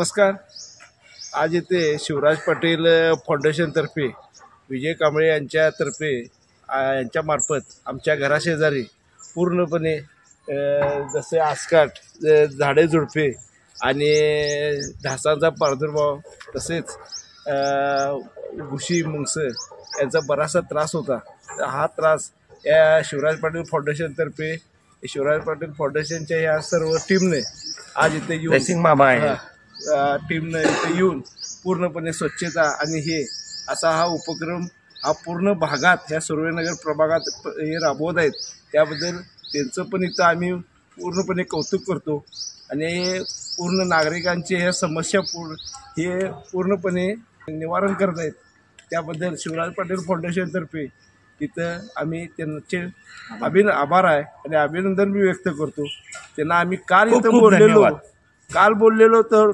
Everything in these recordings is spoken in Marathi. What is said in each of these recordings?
नमस्कार. आज इथे शिवराज पाटील फाउंडेशनतर्फे विजय कांबळे यांच्यातर्फे यांच्यामार्फत आमच्या घराशेजारी पूर्णपणे जसे आसकाठ, झाडे झुडपे आणि ढासांचा प्रादुर्भाव तसेच घुशी मुंगस यांचा बराचसा त्रास होता. हा त्रास या शिवराज पाटील फाउंडेशनतर्फे शिवराज पाटील फाउंडेशनच्या या सर्व टीमने आज इथे येऊन टीमने इथे येऊन पूर्णपणे स्वच्छता आणि हे असा हा उपक्रम हा पूर्ण भागात ह्या सुर्वेनगर प्रभागात हे राबवत आहेत. त्याबद्दल त्यांचं पण इथं आम्ही पूर्णपणे कौतुक करतो आणि पूर्ण नागरिकांचे ह्या समस्या हे पूर्णपणे निवारण करत आहेत. त्याबद्दल शिवराज पाटील फाउंडेशनतर्फे तिथं आम्ही त्यांचे आभार आहे आणि अभिनंदन मी व्यक्त करतो. त्यांना आम्ही काल बोललेलो तर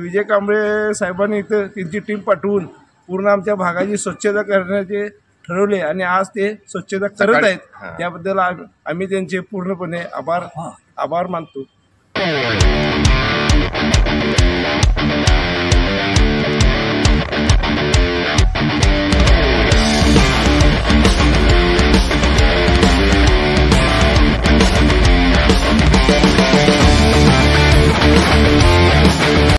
विजय कांबळे साहेबांनी इथं त्यांची टीम पाठवून पूर्ण आमच्या भागाची स्वच्छता करण्याचे ठरवले आणि आज ते स्वच्छता करत आहेत. त्याबद्दल आम्ही त्यांचे पूर्णपणे आभार मानतो.